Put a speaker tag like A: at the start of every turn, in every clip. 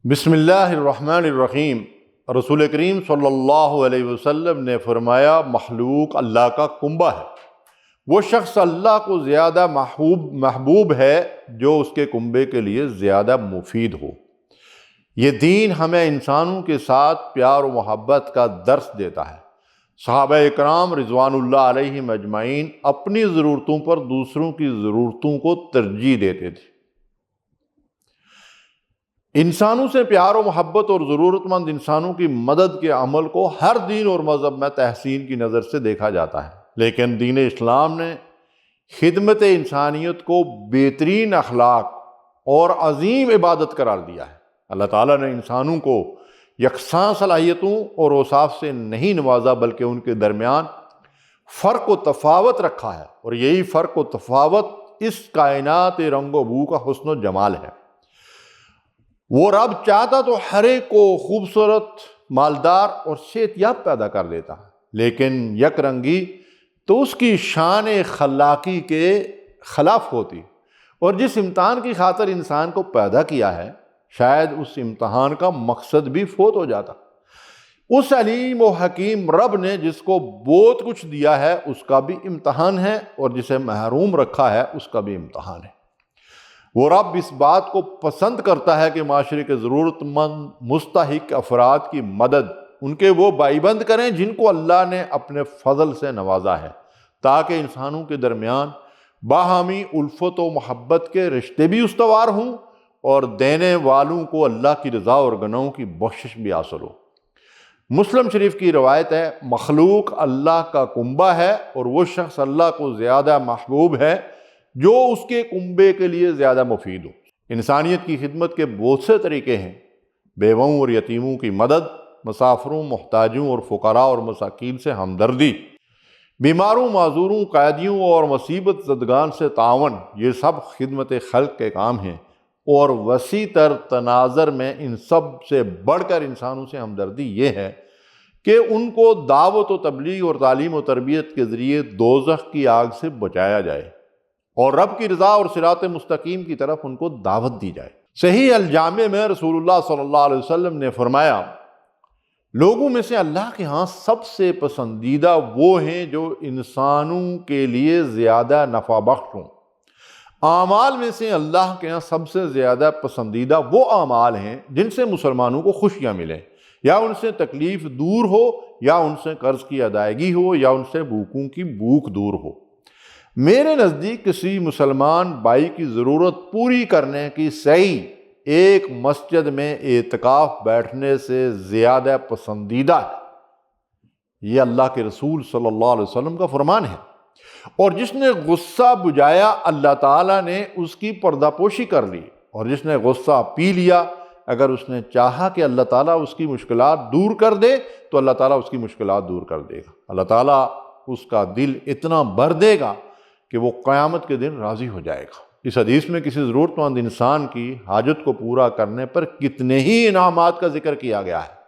A: بسم اللہ الرحمن الرحیم۔ رسول کریم صلی اللہ علیہ وسلم نے فرمایا مخلوق اللہ کا کنبہ ہے، وہ شخص اللہ کو زیادہ محبوب ہے جو اس کے کنبے کے لیے زیادہ مفید ہو۔ یہ دین ہمیں انسانوں کے ساتھ پیار و محبت کا درس دیتا ہے۔ صحابہ اکرام رضوان اللہ علیہم اجمعین اپنی ضرورتوں پر دوسروں کی ضرورتوں کو ترجیح دیتے تھے۔ انسانوں سے پیار و محبت اور ضرورت مند انسانوں کی مدد کے عمل کو ہر دین اور مذہب میں تحسین کی نظر سے دیکھا جاتا ہے، لیکن دین اسلام نے خدمت انسانیت کو بہترین اخلاق اور عظیم عبادت قرار دیا ہے۔ اللہ تعالیٰ نے انسانوں کو یکساں صلاحیتوں اور اوصاف سے نہیں نوازا، بلکہ ان کے درمیان فرق و تفاوت رکھا ہے، اور یہی فرق و تفاوت اس کائنات رنگ و بو کا حسن و جمال ہے۔ وہ رب چاہتا تو ہر ایک کو خوبصورت، مالدار اور صحت یاب پیدا کر دیتا، لیکن یک رنگی تو اس کی شان خلاقی کے خلاف ہوتی، اور جس امتحان کی خاطر انسان کو پیدا کیا ہے شاید اس امتحان کا مقصد بھی فوت ہو جاتا۔ اس علیم و حکیم رب نے جس کو بہت کچھ دیا ہے اس کا بھی امتحان ہے، اور جسے محروم رکھا ہے اس کا بھی امتحان ہے۔ وہ رب اس بات کو پسند کرتا ہے کہ معاشرے کے ضرورت مند مستحق افراد کی مدد ان کے وہ بھائی بند کریں جن کو اللہ نے اپنے فضل سے نوازا ہے، تاکہ انسانوں کے درمیان باہمی الفت و محبت کے رشتے بھی استوار ہوں اور دینے والوں کو اللہ کی رضا اور گناہوں کی بخشش بھی حاصل ہو۔ مسلم شریف کی روایت ہے، مخلوق اللہ کا کنبہ ہے اور وہ شخص اللہ کو زیادہ محبوب ہے جو اس کے کنبے کے لیے زیادہ مفید ہو۔ انسانیت کی خدمت کے بہت سے طریقے ہیں۔ بیووں اور یتیموں کی مدد، مسافروں، محتاجوں اور فقراء اور مساکین سے ہمدردی، بیماروں، معذوروں، قیدیوں اور مصیبت زدگان سے تعاون، یہ سب خدمت خلق کے کام ہیں، اور وسیع تر تناظر میں ان سب سے بڑھ کر انسانوں سے ہمدردی یہ ہے کہ ان کو دعوت و تبلیغ اور تعلیم و تربیت کے ذریعے دوزخ کی آگ سے بچایا جائے اور رب کی رضا اور صراط مستقیم کی طرف ان کو دعوت دی جائے۔ صحیح الجامع میں رسول اللہ صلی اللہ علیہ وسلم نے فرمایا، لوگوں میں سے اللہ کے ہاں سب سے پسندیدہ وہ ہیں جو انسانوں کے لیے زیادہ نفع بخش ہوں۔ اعمال میں سے اللہ کے ہاں سب سے زیادہ پسندیدہ وہ اعمال ہیں جن سے مسلمانوں کو خوشیاں ملیں، یا ان سے تکلیف دور ہو، یا ان سے قرض کی ادائیگی ہو، یا ان سے بھوکوں کی بھوک دور ہو۔ میرے نزدیک کسی مسلمان بھائی کی ضرورت پوری کرنے کی سعی ایک مسجد میں اعتکاف بیٹھنے سے زیادہ پسندیدہ ہے۔ یہ اللہ کے رسول صلی اللہ علیہ وسلم کا فرمان ہے، اور جس نے غصہ بجھایا اللہ تعالیٰ نے اس کی پردہ پوشی کر لی، اور جس نے غصہ پی لیا اگر اس نے چاہا کہ اللہ تعالیٰ اس کی مشکلات دور کر دے تو اللہ تعالیٰ اس کی مشکلات دور کر دے گا۔ اللہ تعالیٰ اس کا دل اتنا بھر دے گا کہ وہ قیامت کے دن راضی ہو جائے گا۔ اس حدیث میں کسی ضرورت مند انسان کی حاجت کو پورا کرنے پر کتنے ہی انعامات کا ذکر کیا گیا ہے۔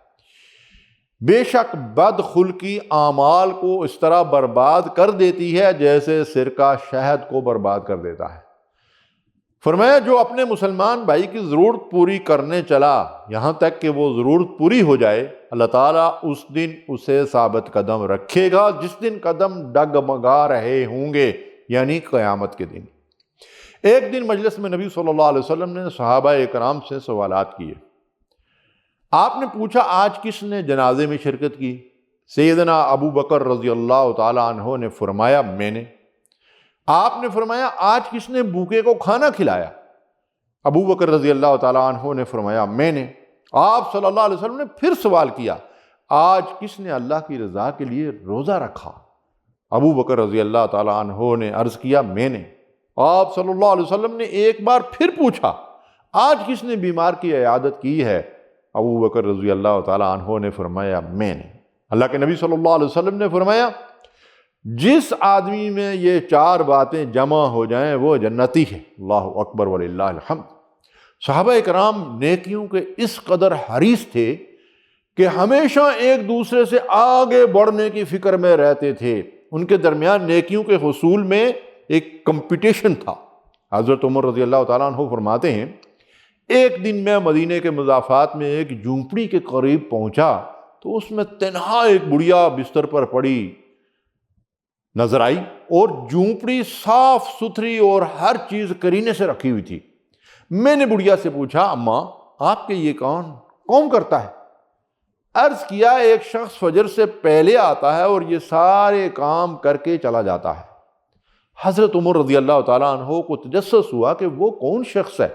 A: بے شک بد خلقی اعمال کو اس طرح برباد کر دیتی ہے جیسے سرکہ شہد کو برباد کر دیتا ہے۔ فرمایا، جو اپنے مسلمان بھائی کی ضرورت پوری کرنے چلا یہاں تک کہ وہ ضرورت پوری ہو جائے، اللہ تعالیٰ اس دن اسے ثابت قدم رکھے گا جس دن قدم ڈگمگا رہے ہوں گے، یعنی قیامت کے دن۔ ایک دن مجلس میں نبی صلی اللہ علیہ وسلم نے صحابہ اکرام سے سوالات کیے۔ آپ نے پوچھا، آج کس نے جنازے میں شرکت کی؟ سیدنا ابو بکر رضی اللہ تعالیٰ عنہ نے فرمایا، میں نے۔ آپ نے فرمایا، آج کس نے بھوکے کو کھانا کھلایا؟ ابو بکر رضی اللہ تعالیٰ عنہ نے فرمایا، میں نے۔ آپ صلی اللہ علیہ وسلم نے پھر سوال کیا، آج کس نے اللہ کی رضا کے لیے روزہ رکھا؟ ابو بکر رضی اللہ تعالیٰ عنہ نے عرض کیا، میں نے۔ آپ صلی اللہ علیہ وسلم نے ایک بار پھر پوچھا، آج کس نے بیمار کی عیادت کی ہے؟ ابو بکر رضی اللہ تعالیٰ عنہ نے فرمایا، میں نے۔ اللہ کے نبی صلی اللہ علیہ وسلم نے فرمایا، جس آدمی میں یہ چار باتیں جمع ہو جائیں وہ جنتی ہے۔ اللہ اکبر وللہ الحمد۔ صحابہ اکرام نیکیوں کے اس قدر حریص تھے کہ ہمیشہ ایک دوسرے سے آگے بڑھنے کی فکر میں رہتے تھے۔ ان کے درمیان نیکیوں کے حصول میں ایک کمپٹیشن تھا۔ حضرت عمر رضی اللہ تعالیٰ عنہ فرماتے ہیں، ایک دن میں مدینے کے مضافات میں ایک جھونپڑی کے قریب پہنچا تو اس میں تنہا ایک بڑھیا بستر پر پڑی نظر آئی، اور جھونپڑی صاف ستھری اور ہر چیز کرینے سے رکھی ہوئی تھی۔ میں نے بڑھیا سے پوچھا، اماں آپ کے یہ کون کرتا ہے؟ عرض کیا، ایک شخص فجر سے پہلے آتا ہے اور یہ سارے کام کر کے چلا جاتا ہے۔ حضرت عمر رضی اللہ تعالیٰ عنہ کو تجسس ہوا کہ وہ کون شخص ہے۔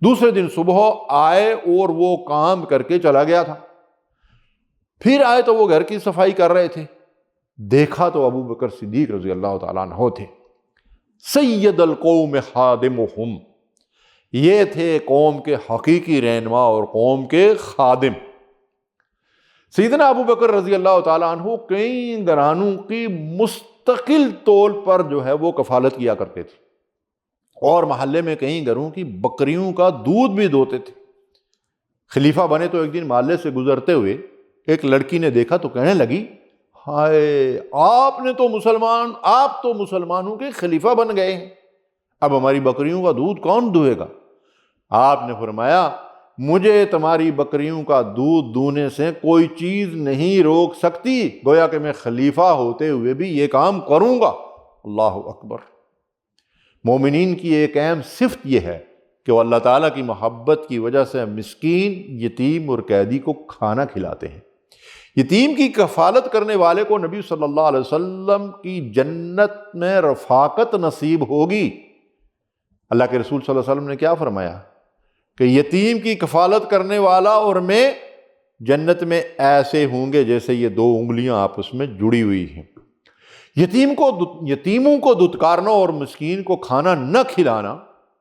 A: دوسرے دن صبح آئے اور وہ کام کر کے چلا گیا تھا۔ پھر آئے تو وہ گھر کی صفائی کر رہے تھے، دیکھا تو ابو بکر صدیق رضی اللہ تعالیٰ عنہ تھے۔ سید القوم خادمہم، یہ تھے قوم کے حقیقی رہنما اور قوم کے خادم۔ سیدنا ابو بکر رضی اللہ تعالیٰ عنہ کئی گھرانوں کی مستقل طور پر جو ہے وہ کفالت کیا کرتے تھے، اور محلے میں کئی گھروں کی بکریوں کا دودھ بھی دوتے تھے۔ خلیفہ بنے تو ایک دن محلے سے گزرتے ہوئے ایک لڑکی نے دیکھا تو کہنے لگی، ہائے آپ تو مسلمانوں کے خلیفہ بن گئے ہیں، اب ہماری بکریوں کا دودھ کون دوہے گا؟ آپ نے فرمایا، مجھے تمہاری بکریوں کا دودھ دونے سے کوئی چیز نہیں روک سکتی، گویا کہ میں خلیفہ ہوتے ہوئے بھی یہ کام کروں گا۔ اللہ اکبر۔ مومنین کی ایک اہم صفت یہ ہے کہ وہ اللہ تعالیٰ کی محبت کی وجہ سے مسکین، یتیم اور قیدی کو کھانا کھلاتے ہیں۔ یتیم کی کفالت کرنے والے کو نبی صلی اللہ علیہ وسلم کی جنت میں رفاقت نصیب ہوگی۔ اللہ کے رسول صلی اللہ علیہ وسلم نے کیا فرمایا کہ یتیم کی کفالت کرنے والا اور میں جنت میں ایسے ہوں گے جیسے یہ دو انگلیاں آپس میں جڑی ہوئی ہیں۔ یتیموں کو دتکارنا اور مسکین کو کھانا نہ کھلانا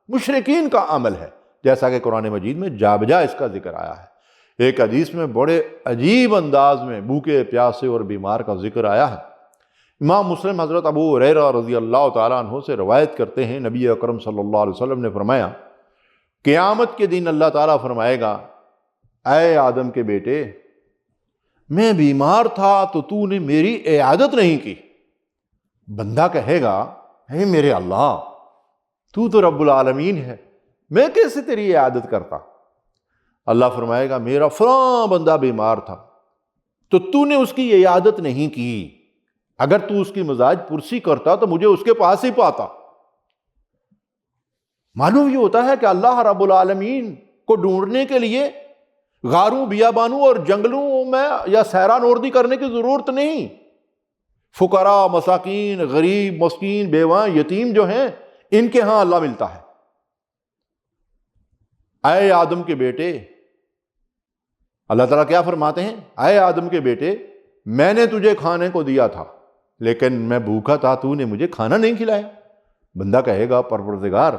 A: مشرکین کا عمل ہے، جیسا کہ قرآن مجید میں جا بجا اس کا ذکر آیا ہے۔ ایک حدیث میں بڑے عجیب انداز میں بھوکے، پیاسے اور بیمار کا ذکر آیا ہے۔ امام مسلم حضرت ابو ہریرہ رضی اللہ تعالیٰ عنہ سے روایت کرتے ہیں، نبی اکرم صلی اللہ علیہ وسلم نے فرمایا، قیامت کے دن اللہ تعالیٰ فرمائے گا، اے آدم کے بیٹے، میں بیمار تھا تو تو نے میری عیادت نہیں کی۔ بندہ کہے گا، اے میرے اللہ، تو رب العالمین ہے، میں کیسے تیری عیادت کرتا؟ اللہ فرمائے گا، میرا فلاں بندہ بیمار تھا تو نے اس کی عیادت نہیں کی، اگر تو اس کی مزاج پرسی کرتا تو مجھے اس کے پاس ہی پاتا۔ معلوم یہ ہوتا ہے کہ اللہ رب العالمین کو ڈھونڈنے کے لیے غاروں، بیابانوں اور جنگلوں میں یا سیران اوردی کرنے کی ضرورت نہیں۔ فقراء، مساکین، غریب، مسکین، بیواں، یتیم جو ہیں، ان کے ہاں اللہ ملتا ہے۔ اے آدم کے بیٹے، اللہ تعالیٰ کیا فرماتے ہیں، اے آدم کے بیٹے، میں نے تجھے کھانے کو دیا تھا لیکن میں بھوکا تھا، تو نے مجھے کھانا نہیں کھلایا۔ بندہ کہے گا، پروردگار،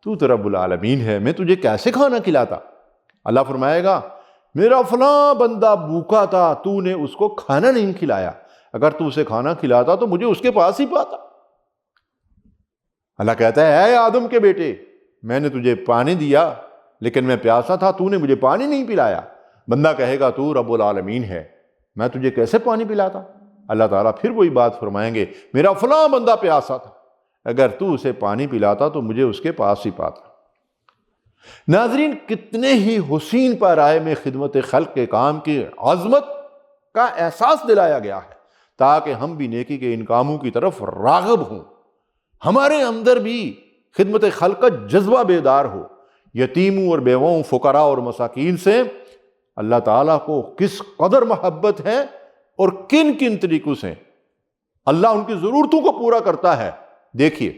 A: تو رب العالمین ہے، میں تجھے کیسے کھانا کھلاتا؟ اللہ فرمائے گا، میرا فلاں بندہ بھوکا تھا، تو نے اس کو کھانا نہیں کھلایا، اگر تو اسے کھانا کھلاتا تو مجھے اس کے پاس ہی پاتا۔ اللہ کہتا ہے، اے آدم کے بیٹے، میں نے تجھے پانی دیا لیکن میں پیاسا تھا، تو نے مجھے پانی نہیں پلایا۔ بندہ کہے گا، تو رب العالمین ہے، میں تجھے کیسے پانی پلاتا؟ اللہ تعالیٰ پھر وہی بات فرمائیں گے، میرا فلاں بندہ پیاسا تھا، اگر تو اسے پانی پلاتا تو مجھے اس کے پاس ہی پاتا۔ ناظرین، کتنے ہی حسین پیرائے میں خدمت خلق کے کام کی عظمت کا احساس دلایا گیا ہے، تاکہ ہم بھی نیکی کے ان کاموں کی طرف راغب ہوں، ہمارے اندر بھی خدمت خلق کا جذبہ بیدار ہو۔ یتیموں اور بیواؤں، فقراء اور مساکین سے اللہ تعالیٰ کو کس قدر محبت ہے اور کن کن طریقوں سے اللہ ان کی ضرورتوں کو پورا کرتا ہے۔ دیکھیے،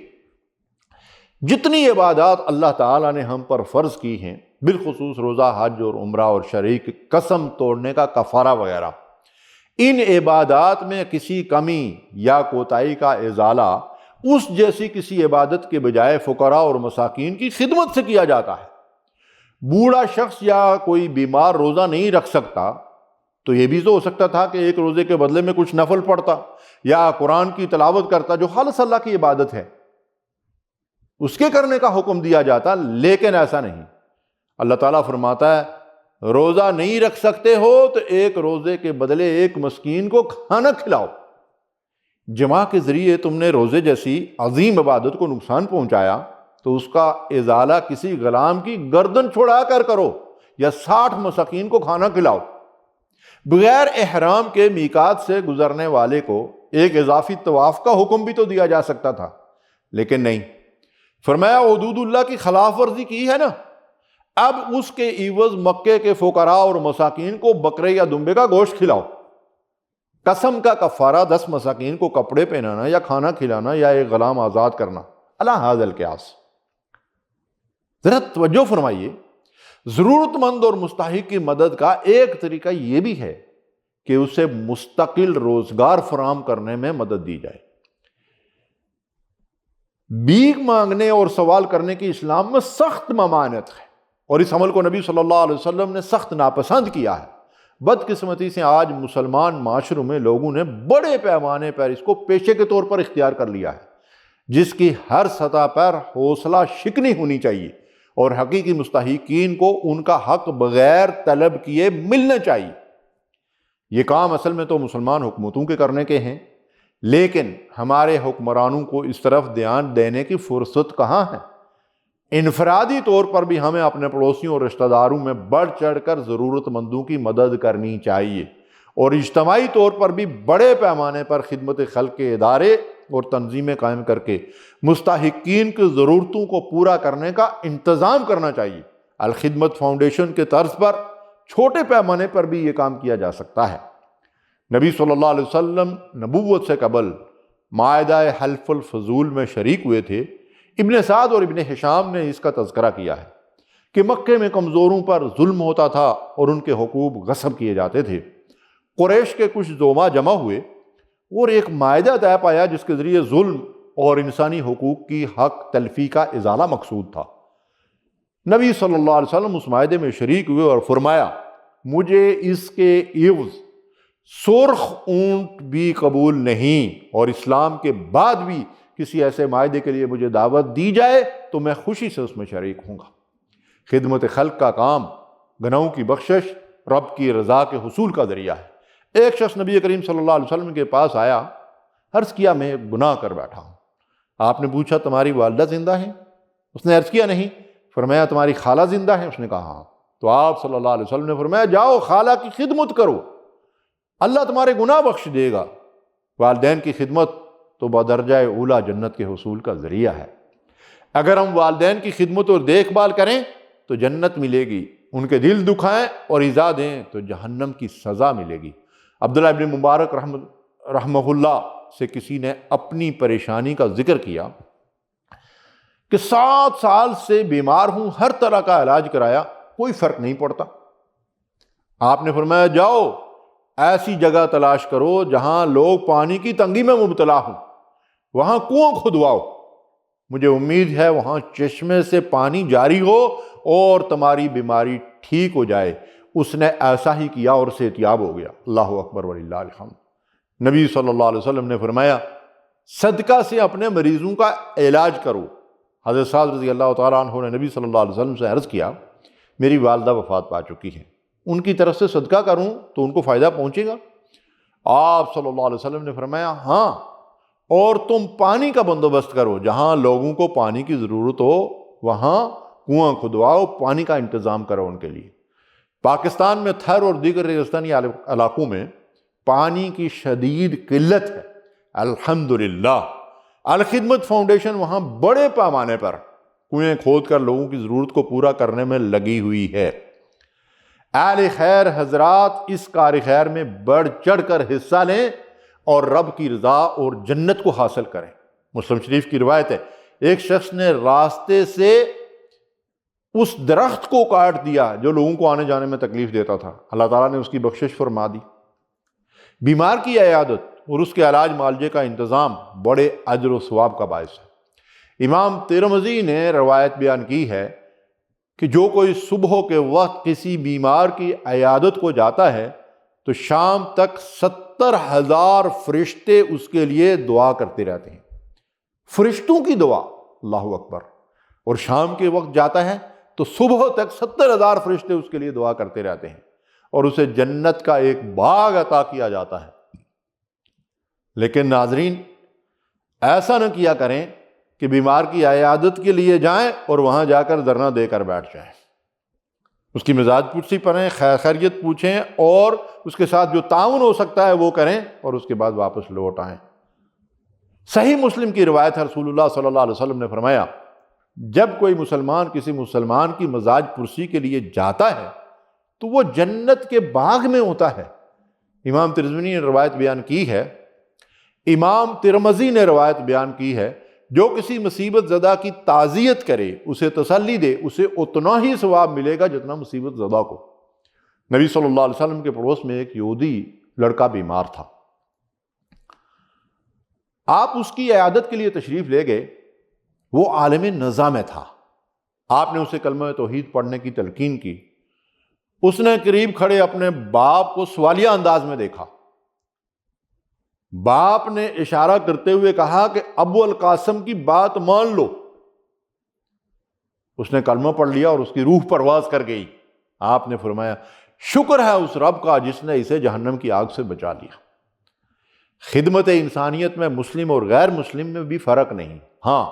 A: جتنی عبادات اللہ تعالیٰ نے ہم پر فرض کی ہیں، بالخصوص روزہ، حج اور عمرہ اور شریک قسم توڑنے کا کفارہ وغیرہ، ان عبادات میں کسی کمی یا کوتاہی کا ازالہ اس جیسی کسی عبادت کے بجائے فقراء اور مساکین کی خدمت سے کیا جاتا ہے۔ بوڑھا شخص یا کوئی بیمار روزہ نہیں رکھ سکتا تو یہ بھی تو ہو سکتا تھا کہ ایک روزے کے بدلے میں کچھ نفل پڑھتا یا قرآن کی تلاوت کرتا، جو خالص اللہ کی عبادت ہے، اس کے کرنے کا حکم دیا جاتا، لیکن ایسا نہیں۔ اللہ تعالیٰ فرماتا ہے، روزہ نہیں رکھ سکتے ہو تو ایک روزے کے بدلے ایک مسکین کو کھانا کھلاؤ۔ جماع کے ذریعے تم نے روزے جیسی عظیم عبادت کو نقصان پہنچایا، تو اس کا ازالہ کسی غلام کی گردن چھڑا کر کرو یا 60 مساکین کو کھانا کھلاؤ۔ بغیر احرام کے میقات سے گزرنے والے کو ایک اضافی طواف کا حکم بھی تو دیا جا سکتا تھا، لیکن نہیں، فرمایا حدود اللہ کی خلاف ورزی کی ہے نا، اب اس کے عوض مکے کے فقراء اور مساکین کو بکرے یا دمبے کا گوشت کھلاؤ۔ قسم کا کفارہ 10 مساکین کو کپڑے پہنانا یا کھانا کھلانا یا ایک غلام آزاد کرنا، الا ھذا القیاس۔ ذرا توجہ فرمائیے، ضرورت مند اور مستحق کی مدد کا ایک طریقہ یہ بھی ہے کہ اسے مستقل روزگار فراہم کرنے میں مدد دی جائے۔ بھیک مانگنے اور سوال کرنے کی اسلام میں سخت ممانعت ہے، اور اس عمل کو نبی صلی اللہ علیہ وسلم نے سخت ناپسند کیا ہے۔ بدقسمتی سے آج مسلمان معاشروں میں لوگوں نے بڑے پیمانے پر اس کو پیشے کے طور پر اختیار کر لیا ہے، جس کی ہر سطح پر حوصلہ شکنی ہونی چاہیے، اور حقیقی مستحقین کو ان کا حق بغیر طلب کیے ملنا چاہیے۔ یہ کام اصل میں تو مسلمان حکومتوں کے کرنے کے ہیں، لیکن ہمارے حکمرانوں کو اس طرف دھیان دینے کی فرصت کہاں ہے؟ انفرادی طور پر بھی ہمیں اپنے پڑوسیوں اور رشتہ داروں میں بڑھ چڑھ کر ضرورت مندوں کی مدد کرنی چاہیے، اور اجتماعی طور پر بھی بڑے پیمانے پر خدمت خلق کے ادارے اور تنظیمیں قائم کر کے مستحقین کی ضرورتوں کو پورا کرنے کا انتظام کرنا چاہیے۔ الخدمت فاؤنڈیشن کے طرز پر چھوٹے پیمانے پر بھی یہ کام کیا جا سکتا ہے۔ نبی صلی اللہ علیہ وسلم نبوت سے قبل مائدہ حلف الفضول میں شریک ہوئے تھے۔ ابن سعد اور ابن ہشام نے اس کا تذکرہ کیا ہے کہ مکے میں کمزوروں پر ظلم ہوتا تھا اور ان کے حقوق غصب کیے جاتے تھے۔ قریش کے کچھ زوما جمع ہوئے اور ایک معاہدہ طے پایا جس کے ذریعے ظلم اور انسانی حقوق کی حق تلفی کا ازالہ مقصود تھا۔ نبی صلی اللہ علیہ وسلم اس معاہدے میں شریک ہوئے اور فرمایا، مجھے اس کے عوض سرخ اونٹ بھی قبول نہیں، اور اسلام کے بعد بھی کسی ایسے معاہدے کے لیے مجھے دعوت دی جائے تو میں خوشی سے اس میں شریک ہوں گا۔ خدمت خلق کا کام گناہوں کی بخشش، رب کی رضا کے حصول کا ذریعہ ہے۔ ایک شخص نبی کریم صلی اللہ علیہ وسلم کے پاس آیا، عرض کیا میں گناہ کر بیٹھا ہوں۔ آپ نے پوچھا تمہاری والدہ زندہ ہیں؟ اس نے عرض کیا نہیں۔ فرمایا تمہاری خالہ زندہ ہیں؟ اس نے کہا ہاں۔ تو آپ صلی اللہ علیہ وسلم نے فرمایا جاؤ خالہ کی خدمت کرو، اللہ تمہارے گناہ بخش دے گا۔ والدین کی خدمت تو بدرجہ اولا جنت کے حصول کا ذریعہ ہے۔ اگر ہم والدین کی خدمت اور دیکھ بھال کریں تو جنت ملے گی، ان کے دل دکھائیں اور ایذا دیں تو جہنم کی سزا ملے گی۔ عبداللہ ابن مبارک رحمہ اللہ سے کسی نے اپنی پریشانی کا ذکر کیا کہ 7 سال سے بیمار ہوں، ہر طرح کا علاج کرایا، کوئی فرق نہیں پڑتا۔ آپ نے فرمایا جاؤ ایسی جگہ تلاش کرو جہاں لوگ پانی کی تنگی میں مبتلا ہوں، وہاں کنواں کھدواؤ، مجھے امید ہے وہاں چشمے سے پانی جاری ہو اور تمہاری بیماری ٹھیک ہو جائے۔ اس نے ایسا ہی کیا اور صحتیاب ہو گیا۔ اللہ اکبر وللہ الحمد۔ نبی صلی اللہ علیہ وسلم نے فرمایا صدقہ سے اپنے مریضوں کا علاج کرو۔ حضرت سعد رضی اللہ تعالیٰ عنہ نے نبی صلی اللہ علیہ وسلم سے عرض کیا میری والدہ وفات پا چکی ہے، ان کی طرف سے صدقہ کروں تو ان کو فائدہ پہنچے گا؟ آپ صلی اللہ علیہ وسلم نے فرمایا ہاں، اور تم پانی کا بندوبست کرو، جہاں لوگوں کو پانی کی ضرورت ہو وہاں کنواں کھدواؤ، پانی کا انتظام کرو ان کے لیے۔ پاکستان میں تھر اور دیگر ریگستانی علاقوں میں پانی کی شدید قلت ہے، الحمدللہ الخدمت فاؤنڈیشن وہاں بڑے پیمانے پر کنویں کھود کر لوگوں کی ضرورت کو پورا کرنے میں لگی ہوئی ہے۔ اہل خیر حضرات اس کار خیر میں بڑھ چڑھ کر حصہ لیں اور رب کی رضا اور جنت کو حاصل کریں۔ مسلم شریف کی روایت ہے ایک شخص نے راستے سے اس درخت کو کاٹ دیا جو لوگوں کو آنے جانے میں تکلیف دیتا تھا، اللہ تعالیٰ نے اس کی بخشش فرما دی۔ بیمار کی عیادت اور اس کے علاج معالجے کا انتظام بڑے اجر و ثواب کا باعث ہے۔ امام ترمذی نے روایت بیان کی ہے کہ جو کوئی صبح کے وقت کسی بیمار کی عیادت کو جاتا ہے تو شام تک 70,000 فرشتے اس کے لیے دعا کرتے رہتے ہیں۔ فرشتوں کی دعا، اللہ اکبر، اور شام کے وقت جاتا ہے تو صبح تک 70,000 فرشتے اس کے لیے دعا کرتے رہتے ہیں اور اسے جنت کا ایک باغ عطا کیا جاتا ہے۔ لیکن ناظرین ایسا نہ کیا کریں کہ بیمار کی عیادت کے لیے جائیں اور وہاں جا کر دھرنا دے کر بیٹھ جائیں، اس کی مزاج پرسی پڑھیں، خیر خیریت پوچھیں اور اس کے ساتھ جو تعاون ہو سکتا ہے وہ کریں اور اس کے بعد واپس لوٹ آئیں۔ صحیح مسلم کی روایت ہے، رسول اللہ صلی اللہ علیہ وسلم نے فرمایا جب کوئی مسلمان کسی مسلمان کی مزاج پرسی کے لیے جاتا ہے تو وہ جنت کے باغ میں ہوتا ہے۔ امام ترمذی نے روایت بیان کی ہے، امام ترمذی نے روایت بیان کی ہے، جو کسی مصیبت زدہ کی تعزیت کرے، اسے تسلی دے، اسے اتنا ہی ثواب ملے گا جتنا مصیبت زدہ کو۔ نبی صلی اللہ علیہ وسلم کے پڑوس میں ایک یہودی لڑکا بیمار تھا، آپ اس کی عیادت کے لیے تشریف لے گئے، وہ عالم نزا میں تھا، آپ نے اسے کلمہ توحید پڑھنے کی تلقین کی، اس نے قریب کھڑے اپنے باپ کو سوالیہ انداز میں دیکھا، باپ نے اشارہ کرتے ہوئے کہا کہ ابو القاسم کی بات مان لو، اس نے کلمہ پڑھ لیا اور اس کی روح پرواز کر گئی۔ آپ نے فرمایا شکر ہے اس رب کا جس نے اسے جہنم کی آگ سے بچا لیا۔ خدمت انسانیت میں مسلم اور غیر مسلم میں بھی فرق نہیں، ہاں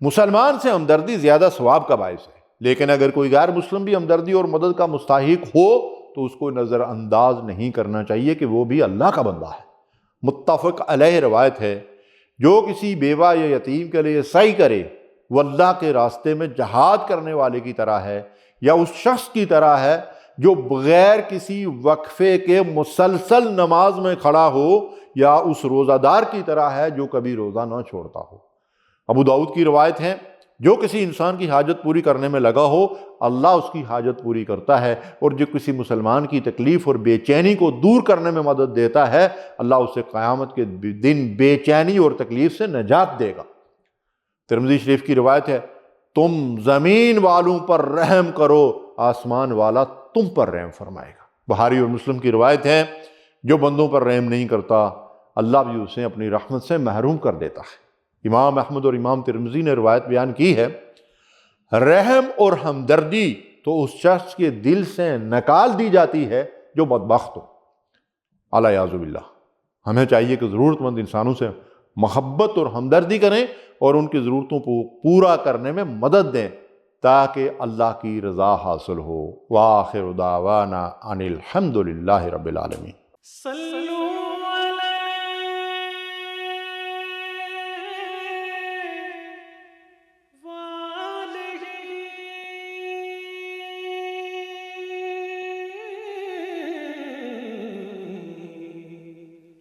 A: مسلمان سے ہمدردی زیادہ ثواب کا باعث ہے، لیکن اگر کوئی غیر مسلم بھی ہمدردی اور مدد کا مستحق ہو تو اس کو نظر انداز نہیں کرنا چاہیے کہ وہ بھی اللہ کا بندہ ہے۔ متفق علیہ روایت ہے، جو کسی بیوہ یا یتیم کے لیے سعی کرے وہ اللہ کے راستے میں جہاد کرنے والے کی طرح ہے، یا اس شخص کی طرح ہے جو بغیر کسی وقفے کے مسلسل نماز میں کھڑا ہو، یا اس روزہ دار کی طرح ہے جو کبھی روزہ نہ چھوڑتا ہو۔ ابو داؤد کی روایت ہے، جو کسی انسان کی حاجت پوری کرنے میں لگا ہو اللہ اس کی حاجت پوری کرتا ہے، اور جو کسی مسلمان کی تکلیف اور بے چینی کو دور کرنے میں مدد دیتا ہے اللہ اسے قیامت کے دن بے چینی اور تکلیف سے نجات دے گا۔ ترمذی شریف کی روایت ہے، تم زمین والوں پر رحم کرو، آسمان والا تم پر رحم فرمائے گا۔ بخاری اور مسلم کی روایت ہے، جو بندوں پر رحم نہیں کرتا اللہ بھی اسے اپنی رحمت سے محروم کر دیتا ہے۔ امام احمد اور امام ترمذی نے روایت بیان کی ہے، رحم اور ہمدردی تو اس شخص کے دل سے نکال دی جاتی ہے جو بدبخت ہو، الیاذ باللہ۔ ہمیں چاہیے کہ ضرورت مند انسانوں سے محبت اور ہمدردی کریں اور ان کی ضرورتوں کو پورا کرنے میں مدد دیں تاکہ اللہ کی رضا حاصل ہو۔ وآخر دعوانا ان الحمد للہ رب العالمین۔